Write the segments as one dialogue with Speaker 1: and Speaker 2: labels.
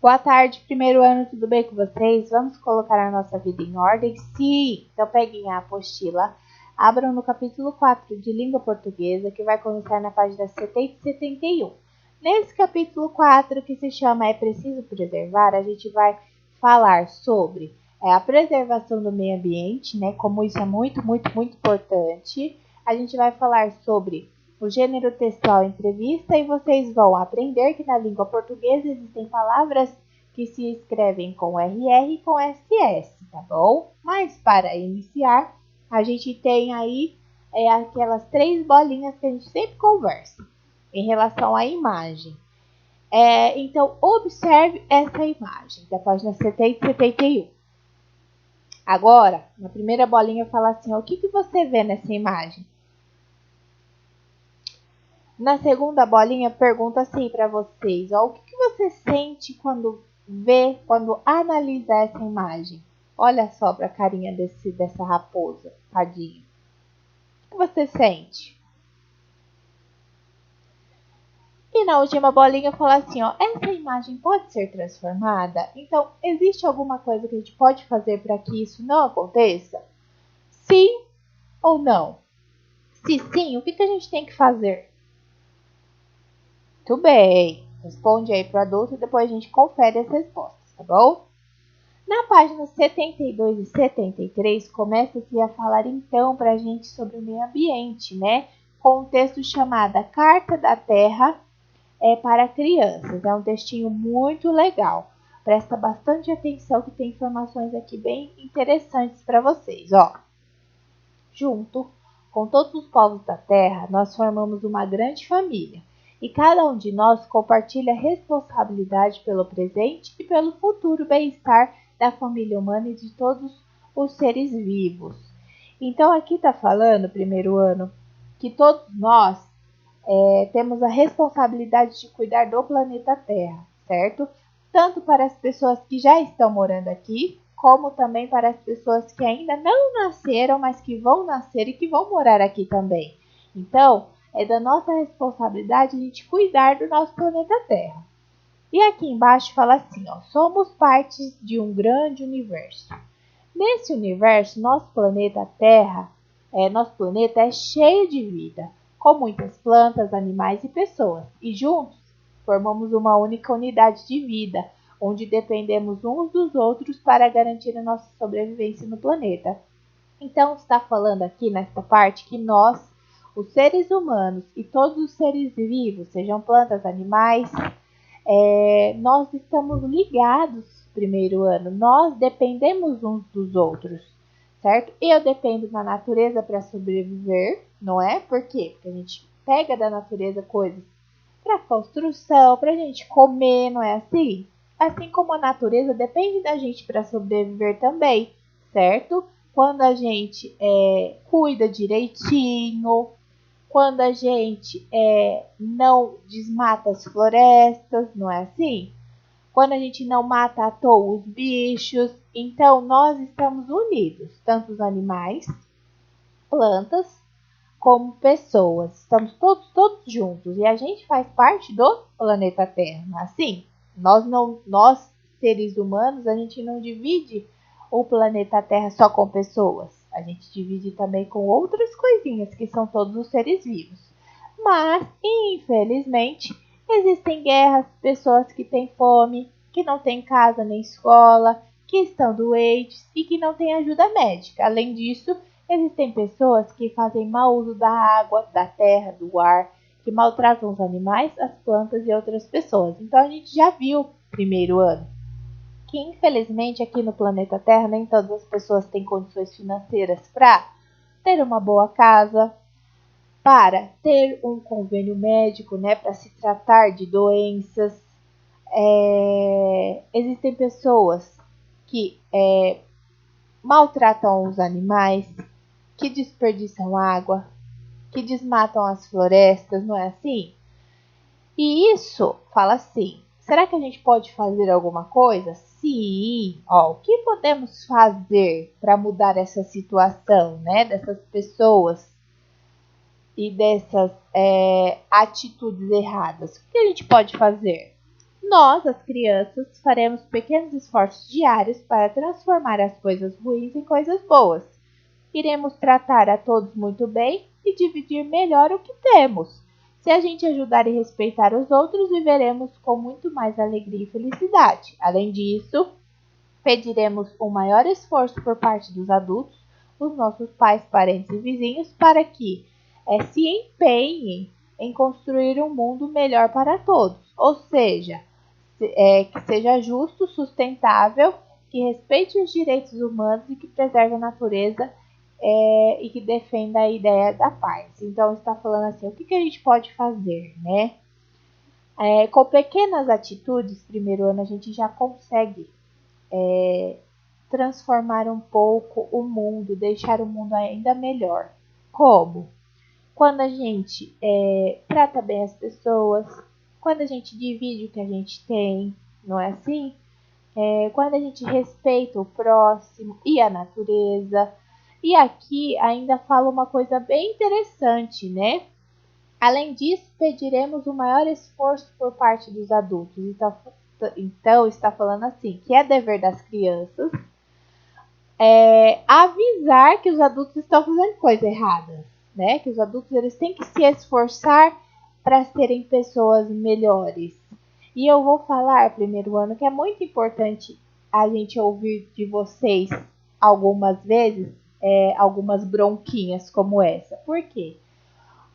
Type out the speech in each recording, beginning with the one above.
Speaker 1: Boa tarde, primeiro ano, tudo bem com vocês? Vamos colocar a nossa vida em ordem? Sim! Então peguem a apostila, abram no capítulo 4 de língua portuguesa, que vai começar na página 70 e 71. Nesse capítulo 4, que se chama É Preciso Preservar, a gente vai falar sobre a preservação do meio ambiente, né? Como isso é muito importante. A gente vai falar sobre o gênero textual entrevista e vocês vão aprender que na língua portuguesa existem palavras que se escrevem com RR e com SS, tá bom? Mas para iniciar, a gente tem aí aquelas 3 bolinhas que a gente sempre conversa em relação à imagem. Então, observe essa imagem da página 70 e 71. Agora, na primeira bolinha fala assim, o que você vê nessa imagem? Na segunda bolinha, pergunta assim para vocês, o que você sente quando analisa essa imagem? Olha só para a carinha dessa raposa, tadinha. O que você sente? E na última bolinha fala assim, essa imagem pode ser transformada? Então, existe alguma coisa que a gente pode fazer para que isso não aconteça? Sim ou não? Se sim, o que a gente tem que fazer? Muito bem. Responde aí para o adulto e depois a gente confere as respostas, tá bom? Na página 72 e 73, começa-se a falar então para a gente sobre o meio ambiente, né? Com um texto chamado Carta da Terra para Crianças. É um textinho muito legal. Presta bastante atenção que tem informações aqui bem interessantes para vocês, Junto com todos os povos da Terra, nós formamos uma grande família. E cada um de nós compartilha a responsabilidade pelo presente e pelo futuro bem-estar da família humana e de todos os seres vivos. Então aqui está falando, primeiro ano, que todos nós temos a responsabilidade de cuidar do planeta Terra, certo? Tanto para as pessoas que já estão morando aqui, como também para as pessoas que ainda não nasceram, mas que vão nascer e que vão morar aqui também. Então, é da nossa responsabilidade a gente cuidar do nosso planeta Terra. E aqui embaixo fala assim, somos parte de um grande universo. Nesse universo, nosso planeta Terra, nosso planeta é cheio de vida, com muitas plantas, animais e pessoas. E juntos, formamos uma única unidade de vida, onde dependemos uns dos outros para garantir a nossa sobrevivência no planeta. Então, está falando aqui nesta parte que nós, os seres humanos e todos os seres vivos, sejam plantas, animais, nós estamos ligados, primeiro ano, nós dependemos uns dos outros, certo? Eu dependo da natureza para sobreviver, não é? Por quê? Porque a gente pega da natureza coisas para construção, para a gente comer, não é assim? Assim como a natureza depende da gente para sobreviver também, certo? Quando a gente cuida direitinho, quando a gente não desmata as florestas, não é assim? Quando a gente não mata à toa os bichos, então nós estamos unidos, tanto os animais, plantas, como pessoas. Estamos todos juntos e a gente faz parte do planeta Terra, não é assim? Nós seres humanos, a gente não divide o planeta Terra só com pessoas. A gente divide também com outras coisinhas que são todos os seres vivos. Mas, infelizmente, existem guerras, pessoas que têm fome, que não têm casa nem escola, que estão doentes e que não têm ajuda médica. Além disso, existem pessoas que fazem mau uso da água, da terra, do ar, que maltratam os animais, as plantas e outras pessoas. Então a gente já viu, primeiro ano, que infelizmente aqui no planeta Terra nem todas as pessoas têm condições financeiras para ter uma boa casa, para ter um convênio médico, né, para se tratar de doenças. Existem pessoas que maltratam os animais, que desperdiçam água, que desmatam as florestas, não é assim? E isso fala assim, será que a gente pode fazer alguma coisa? Sim, o que podemos fazer para mudar essa situação, né, dessas pessoas e dessas atitudes erradas? O que a gente pode fazer? Nós, as crianças, faremos pequenos esforços diários para transformar as coisas ruins em coisas boas. Iremos tratar a todos muito bem e dividir melhor o que temos. Se a gente ajudar e respeitar os outros, viveremos com muito mais alegria e felicidade. Além disso, pediremos um maior esforço por parte dos adultos, os nossos pais, parentes e vizinhos, para que se empenhem em construir um mundo melhor para todos. Ou seja, que seja justo, sustentável, que respeite os direitos humanos e que preserve a natureza e que defenda a ideia da paz. Então, está falando assim, o que a gente pode fazer, né? Com pequenas atitudes, primeiro ano, a gente já consegue transformar um pouco o mundo, deixar o mundo ainda melhor. Como? Quando a gente trata bem as pessoas, quando a gente divide o que a gente tem, não é assim? Quando a gente respeita o próximo e a natureza. E aqui ainda fala uma coisa bem interessante, né? Além disso, pediremos o maior esforço por parte dos adultos. Então está falando assim, que é dever das crianças avisar que os adultos estão fazendo coisas erradas, né? Que os adultos eles têm que se esforçar para serem pessoas melhores. E eu vou falar, primeiro ano, que é muito importante a gente ouvir de vocês algumas vezes algumas bronquinhas como essa. Por quê?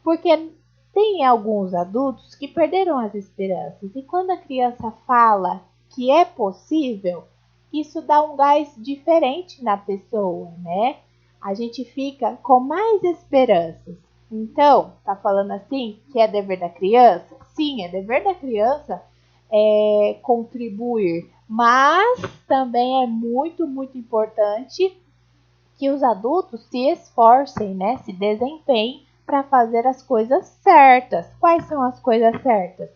Speaker 1: Porque tem alguns adultos que perderam as esperanças. E quando a criança fala que é possível, isso dá um gás diferente na pessoa, né? A gente fica com mais esperanças. Então, tá falando assim que é dever da criança? Sim, é dever da criança contribuir, mas também é muito, muito importante que os adultos se esforcem, né? Se desempenhem para fazer as coisas certas. Quais são as coisas certas?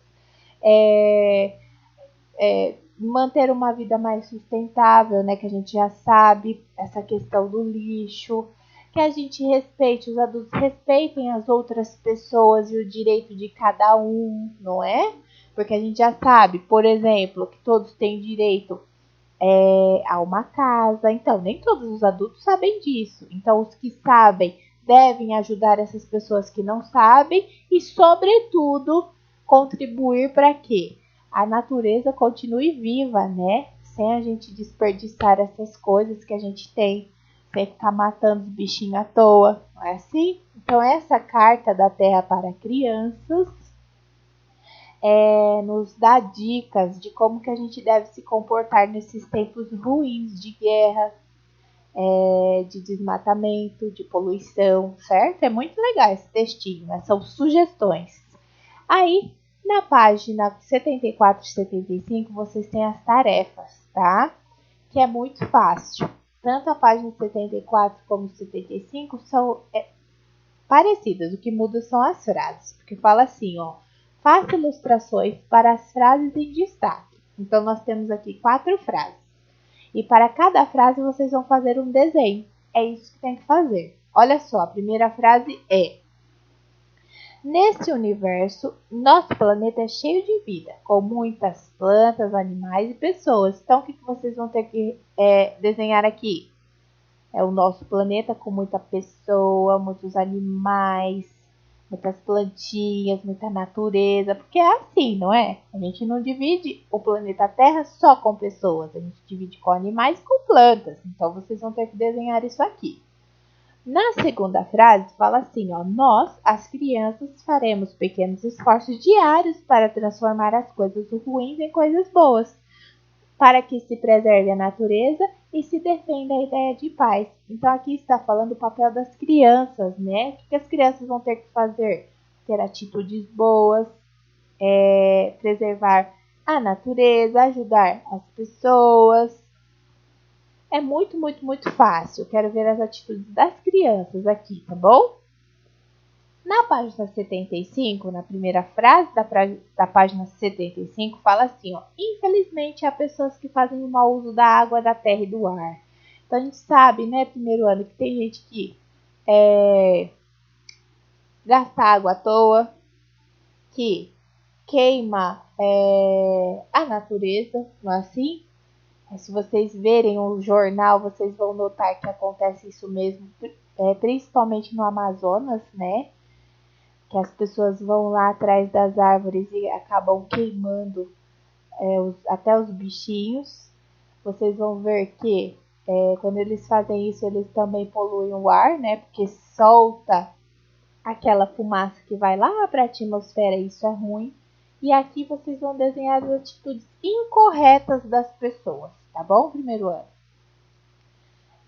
Speaker 1: Manter uma vida mais sustentável, né? Que a gente já sabe, essa questão do lixo, que a gente respeite, os adultos respeitem as outras pessoas e o direito de cada um, não é? Porque a gente já sabe, por exemplo, que todos têm direito a uma casa. Então, nem todos os adultos sabem disso. Então, os que sabem devem ajudar essas pessoas que não sabem e, sobretudo, contribuir para que a natureza continue viva, né? Sem a gente desperdiçar essas coisas que a gente tem, sem ficar matando os bichinhos à toa, não é assim? Então, essa carta da Terra para crianças nos dá dicas de como que a gente deve se comportar nesses tempos ruins de guerra, de desmatamento, de poluição, certo? É muito legal esse textinho, né? São sugestões. Aí, na página 74 e 75, vocês têm as tarefas, tá? Que é muito fácil. Tanto a página 74 como 75 são parecidas, o que muda são as frases, porque fala assim, ó, faça ilustrações para as frases em destaque. Então, nós temos aqui 4 frases. E para cada frase, vocês vão fazer um desenho. É isso que tem que fazer. Olha só, a primeira frase é: nesse universo, nosso planeta é cheio de vida, com muitas plantas, animais e pessoas. Então, o que vocês vão ter que desenhar aqui? É o nosso planeta com muita pessoa, muitos animais, muitas plantinhas, muita natureza, porque é assim, não é? A gente não divide o planeta Terra só com pessoas, a gente divide com animais e com plantas. Então vocês vão ter que desenhar isso aqui. Na segunda frase fala assim, ó, nós, as crianças, faremos pequenos esforços diários para transformar as coisas ruins em coisas boas, para que se preserve a natureza e se defenda a ideia de paz. Então aqui está falando o papel das crianças, né? O que as crianças vão ter que fazer? Ter atitudes boas, preservar a natureza, ajudar as pessoas. É muito, muito, muito fácil. Quero ver as atitudes das crianças aqui, tá bom? Na página 75, na primeira frase da página 75, fala assim, ó, infelizmente há pessoas que fazem um mau uso da água, da terra e do ar. Então a gente sabe, né, primeiro ano, que tem gente que gasta água à toa, que queima a natureza, não é assim? Se vocês verem o jornal, vocês vão notar que acontece isso mesmo, principalmente no Amazonas, né? Que as pessoas vão lá atrás das árvores e acabam queimando até os bichinhos. Vocês vão ver que quando eles fazem isso, eles também poluem o ar, né? Porque solta aquela fumaça que vai lá para a atmosfera, e isso é ruim. E aqui vocês vão desenhar as atitudes incorretas das pessoas, tá bom? Primeiro ano.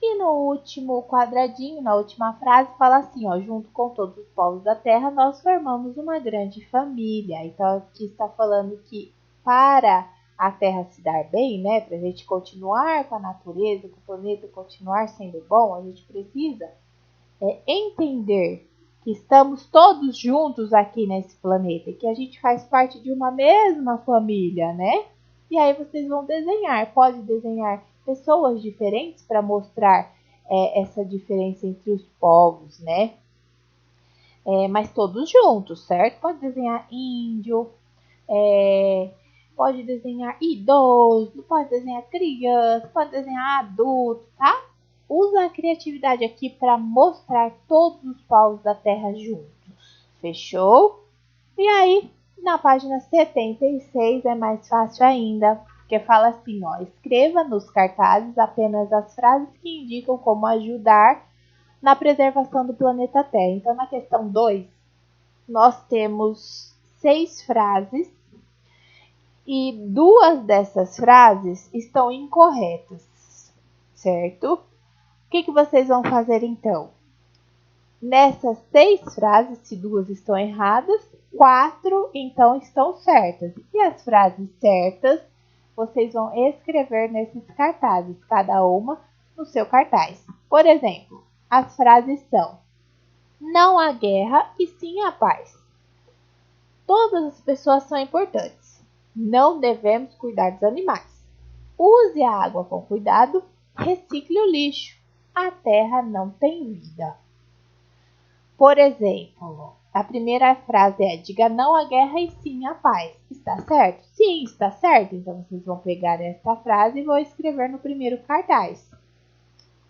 Speaker 1: E no último quadradinho, na última frase, fala assim, ó, junto com todos os povos da Terra, nós formamos uma grande família. Então aqui está falando que para a Terra se dar bem, né, para a gente continuar com a natureza, com o planeta continuar sendo bom, a gente precisa entender que estamos todos juntos aqui nesse planeta, que a gente faz parte de uma mesma família, né? E aí vocês vão desenhar, pode desenhar pessoas diferentes para mostrar essa diferença entre os povos, né? Mas todos juntos, certo? Pode desenhar índio, pode desenhar idoso, pode desenhar criança, pode desenhar adulto, tá? Usa a criatividade aqui para mostrar todos os povos da Terra juntos. Fechou? E aí, na página 76 é mais fácil ainda, porque fala assim, ó, escreva nos cartazes apenas as frases que indicam como ajudar na preservação do planeta Terra. Então, na questão 2, nós temos 6 frases e 2 dessas frases estão incorretas, certo? O que vocês vão fazer então? Nessas 6 frases, se 2 estão erradas, 4 então estão certas. E as frases certas, vocês vão escrever nesses cartazes, cada uma no seu cartaz. Por exemplo, as frases são: não há guerra e sim a paz. Todas as pessoas são importantes. Não devemos cuidar dos animais. Use a água com cuidado. Recicle o lixo. A terra não tem vida. Por exemplo, a primeira frase é: diga não à guerra e sim à paz. Está certo? Sim, está certo. Então vocês vão pegar esta frase e vão escrever no primeiro cartaz.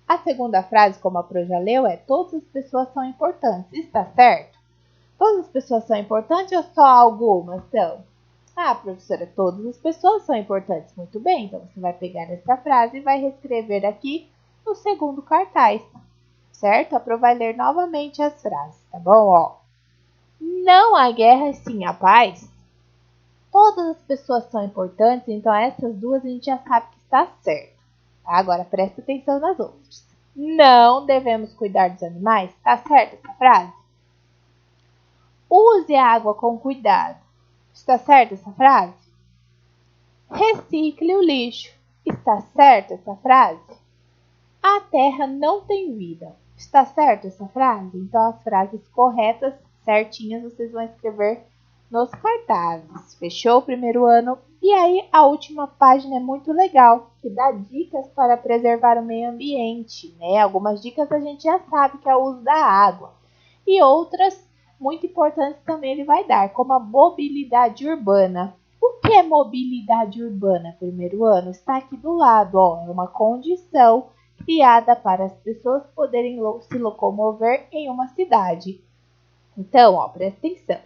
Speaker 1: A segunda frase, como a Pro já leu, é: todas as pessoas são importantes. Está certo? Todas as pessoas são importantes ou só algumas são? Ah, professora, todas as pessoas são importantes. Muito bem, então você vai pegar essa frase e vai reescrever aqui no segundo cartaz. Certo? A Pro vai ler novamente as frases, tá bom? Ó, não há guerra, sim há paz. Todas as pessoas são importantes, então essas duas a gente já sabe que está certo. Agora presta atenção nas outras. Não devemos cuidar dos animais, tá certo essa frase? Use a água com cuidado. Está certa essa frase? Recicle o lixo. Está certa essa frase? A terra não tem vida. Está certa essa frase? Então, as frases corretas, certinhas, vocês vão escrever nos cartazes. Fechou o primeiro ano? E aí, a última página é muito legal, que dá dicas para preservar o meio ambiente, né? Algumas dicas a gente já sabe, que é o uso da água. E outras muito importantes também ele vai dar, como a mobilidade urbana. O que é mobilidade urbana? Primeiro ano está aqui do lado, ó, é uma condição criada para as pessoas poderem se locomover em uma cidade. Então, ó, presta atenção.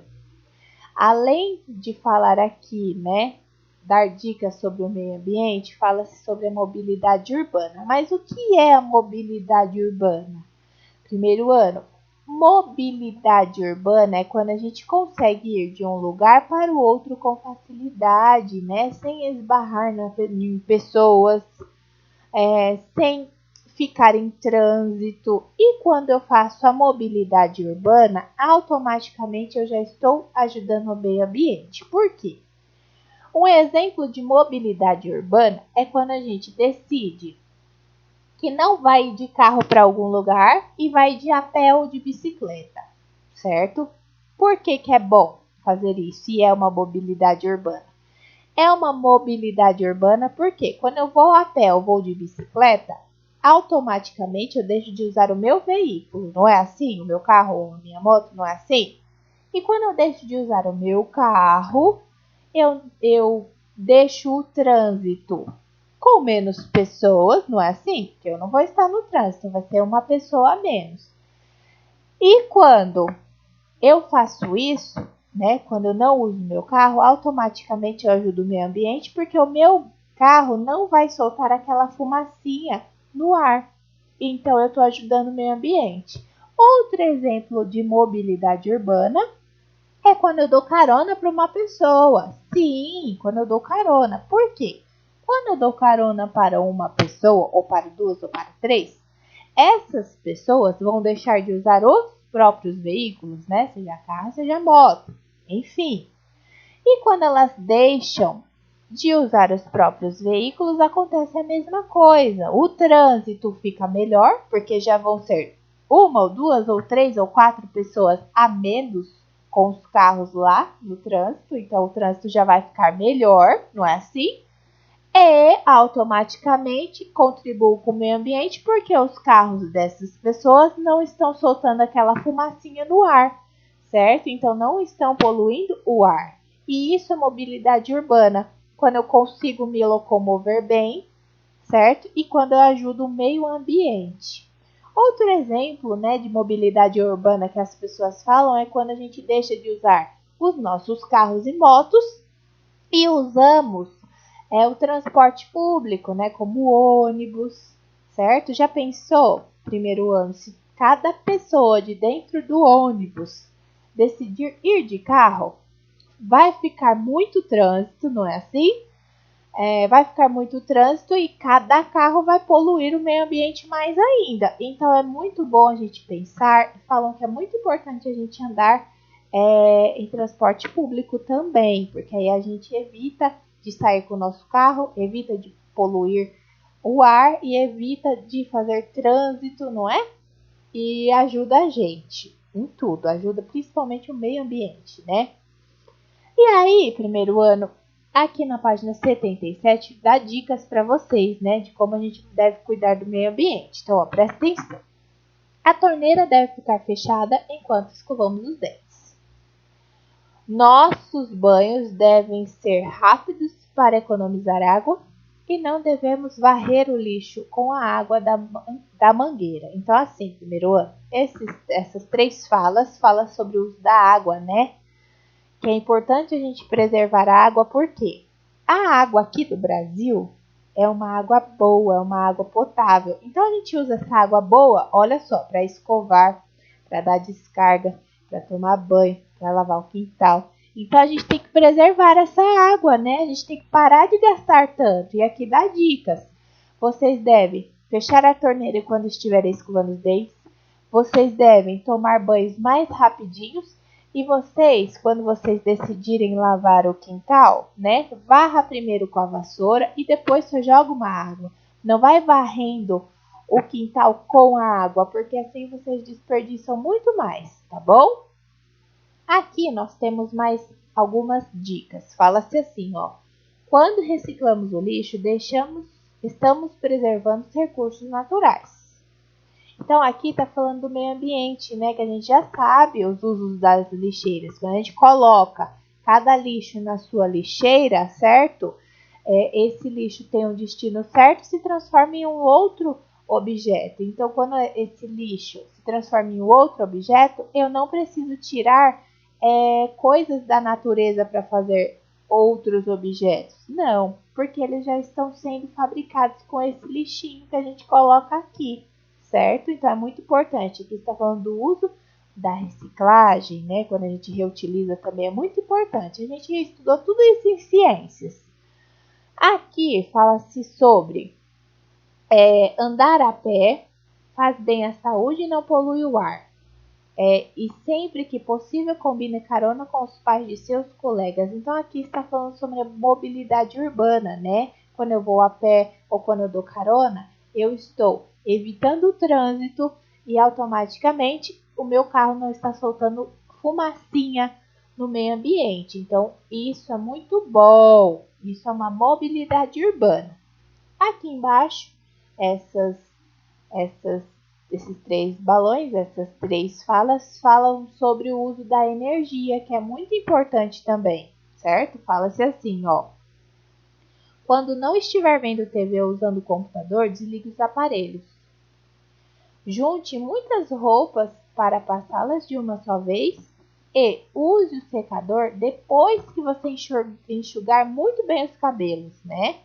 Speaker 1: Além de falar aqui, né, dar dicas sobre o meio ambiente, fala-se sobre a mobilidade urbana. Mas o que é a mobilidade urbana? Primeiro ano, mobilidade urbana é quando a gente consegue ir de um lugar para o outro com facilidade, né? Sem esbarrar em pessoas, sem ficar em trânsito. E quando eu faço a mobilidade urbana, automaticamente eu já estou ajudando o meio ambiente. Por quê? Um exemplo de mobilidade urbana é quando a gente decide que não vai de carro para algum lugar e vai de a pé ou de bicicleta, certo? Por que é bom fazer isso e é uma mobilidade urbana? É uma mobilidade urbana porque quando eu vou a pé ou vou de bicicleta, automaticamente eu deixo de usar o meu veículo, não é assim? O meu carro ou a minha moto, não é assim? E quando eu deixo de usar o meu carro, eu deixo o trânsito com menos pessoas, não é assim? Porque eu não vou estar no trânsito, vai ser uma pessoa a menos. E quando eu faço isso, né, quando eu não uso meu carro, automaticamente eu ajudo o meio ambiente, porque o meu carro não vai soltar aquela fumacinha no ar. Então eu estou ajudando o meio ambiente. Outro exemplo de mobilidade urbana é quando eu dou carona para uma pessoa. Sim, quando eu dou carona. Por quê? Quando eu dou carona para uma pessoa, ou para duas, ou para três, essas pessoas vão deixar de usar os próprios veículos, né? Seja carro, seja moto, enfim. E quando elas deixam de usar os próprios veículos, acontece a mesma coisa. O trânsito fica melhor, porque já vão ser uma ou duas ou três ou quatro pessoas a menos com os carros lá no trânsito, então o trânsito já vai ficar melhor, não é assim? E automaticamente contribuo com o meio ambiente porque os carros dessas pessoas não estão soltando aquela fumacinha no ar, certo? Então não estão poluindo o ar. E isso é mobilidade urbana, quando eu consigo me locomover bem, certo? E quando eu ajudo o meio ambiente. Outro exemplo, né, de mobilidade urbana que as pessoas falam é quando a gente deixa de usar os nossos carros e motos e usamos o transporte público, né, como ônibus, certo? Já pensou, primeiro ano, se cada pessoa de dentro do ônibus decidir ir de carro, vai ficar muito trânsito, não é assim? Vai ficar muito trânsito e cada carro vai poluir o meio ambiente mais ainda. Então é muito bom a gente pensar, falam que é muito importante a gente andar em transporte público também, porque aí a gente evita de sair com o nosso carro, evita de poluir o ar e evita de fazer trânsito, não é? E ajuda a gente em tudo, ajuda principalmente o meio ambiente, né? E aí, primeiro ano, aqui na página 77, dá dicas para vocês, né, de como a gente deve cuidar do meio ambiente. Então, ó, presta atenção. A torneira deve ficar fechada enquanto escovamos os dentes. Nossos banhos devem ser rápidos para economizar água e não devemos varrer o lixo com a água da mangueira. Então, assim, primeiro ano, essas três falam sobre o uso da água, né? Que é importante a gente preservar a água porque a água aqui do Brasil é uma água boa, é uma água potável. Então a gente usa essa água boa, olha só, para escovar, para dar descarga, para tomar banho, para lavar o quintal. Então a gente tem que preservar essa água, né? A gente tem que parar de gastar tanto. E aqui dá dicas. Vocês devem fechar a torneira quando estiverem escovando os dentes. Vocês devem tomar banhos mais rapidinhos. E vocês, quando vocês decidirem lavar o quintal, né, varra primeiro com a vassoura e depois só joga uma água. Não vai varrendo o quintal com a água, porque assim vocês desperdiçam muito mais, tá bom? Aqui nós temos mais algumas dicas. Fala-se assim, ó. Quando reciclamos o lixo, estamos preservando os recursos naturais. Então, aqui está falando do meio ambiente, né? Que a gente já sabe os usos das lixeiras. Quando a gente coloca cada lixo na sua lixeira, certo? Esse lixo tem um destino certo e se transforma em um outro objeto. Então, quando esse lixo se transforma em um outro objeto, eu não preciso tirar coisas da natureza para fazer outros objetos. Não, porque eles já estão sendo fabricados com esse lixinho que a gente coloca aqui. Certo? Então é muito importante. Aqui está falando do uso da reciclagem, né? Quando a gente reutiliza também é muito importante. A gente estudou tudo isso em ciências. Aqui fala-se sobre andar a pé faz bem à saúde e não polui o ar. E sempre que possível combine carona com os pais de seus colegas. Então aqui está falando sobre a mobilidade urbana, né? Quando eu vou a pé ou quando eu dou carona, eu estou evitando o trânsito e automaticamente o meu carro não está soltando fumacinha no meio ambiente. Então isso é muito bom. Isso é uma mobilidade urbana. Aqui embaixo, essas esses três balões, essas três falas, falam sobre o uso da energia, que é muito importante também, certo? Fala-se assim, ó. Quando não estiver vendo TV ou usando o computador, desligue os aparelhos. Junte muitas roupas para passá-las de uma só vez e use o secador depois que você enxugar muito bem os cabelos, né?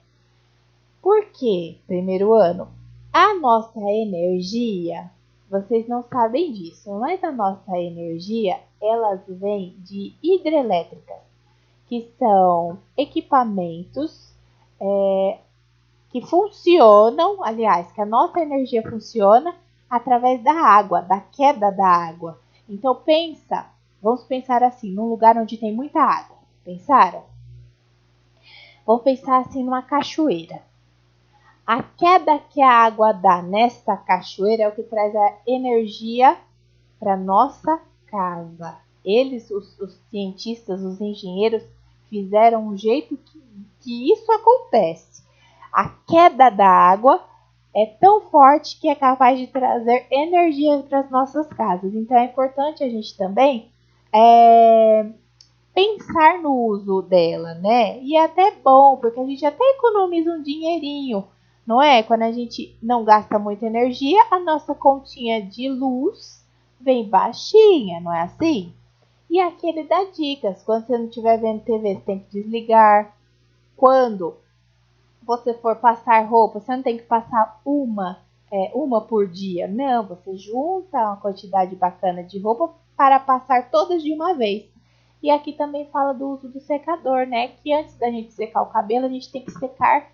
Speaker 1: Por quê? Primeiro ano, a nossa energia, vocês não sabem disso, mas a nossa energia, elas vêm de hidrelétricas, que são equipamentos que funcionam, aliás, que a nossa energia funciona através da água, da queda da água. Então vamos pensar assim, num lugar onde tem muita água. Pensaram? Vamos pensar assim numa cachoeira. A queda que a água dá nesta cachoeira é o que traz a energia para nossa casa. Eles, os cientistas, os engenheiros, fizeram um jeito que isso acontece. A queda da água é tão forte que é capaz de trazer energia para as nossas casas. Então é importante a gente também pensar no uso dela, né? E é até bom, porque a gente até economiza um dinheirinho, não é? Quando a gente não gasta muita energia, a nossa continha de luz vem baixinha, não é assim? E aqui ele dá dicas. Quando você não estiver vendo TV, você tem que desligar. Quando você for passar roupa, você não tem que passar uma por dia. Não, você junta uma quantidade bacana de roupa para passar todas de uma vez. E aqui também fala do uso do secador, né? Que antes da gente secar o cabelo, a gente tem que secar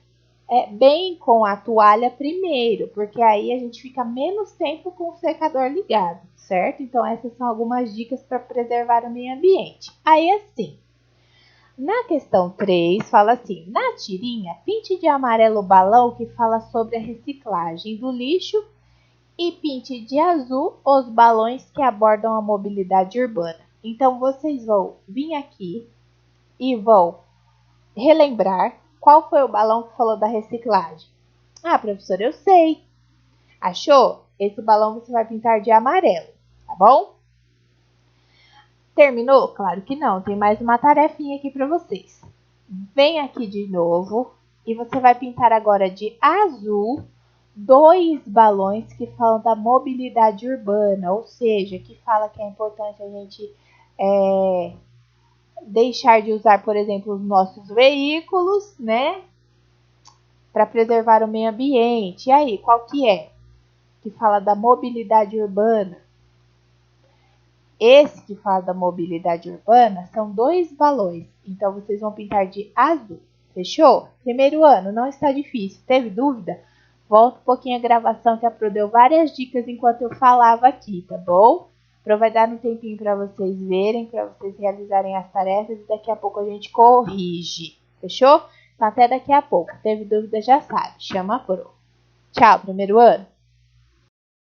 Speaker 1: bem com a toalha primeiro, porque aí a gente fica menos tempo com o secador ligado, certo? Então essas são algumas dicas para preservar o meio ambiente. Aí assim, na questão 3, fala assim, na tirinha, pinte de amarelo o balão que fala sobre a reciclagem do lixo e pinte de azul os balões que abordam a mobilidade urbana. Então, vocês vão vir aqui e vão relembrar qual foi o balão que falou da reciclagem. Ah, professora, eu sei. Achou? Esse balão você vai pintar de amarelo, tá bom? Terminou? Claro que não, tem mais uma tarefinha aqui para vocês. Vem aqui de novo e você vai pintar agora de azul 2 balões que falam da mobilidade urbana, ou seja, que fala que é importante a gente deixar de usar, por exemplo, os nossos veículos, né? Para preservar o meio ambiente. E aí, qual que é? Que fala da mobilidade urbana. Esse que fala da mobilidade urbana são 2 balões. Então, vocês vão pintar de azul. Fechou? Primeiro ano, não está difícil. Teve dúvida? Volta um pouquinho a gravação que a Pro deu várias dicas enquanto eu falava aqui, tá bom? Pro vai dar um tempinho para vocês verem, para vocês realizarem as tarefas e daqui a pouco a gente corrige. Fechou? Então, até daqui a pouco. Teve dúvida, já sabe. Chama a Pro. Tchau, primeiro ano.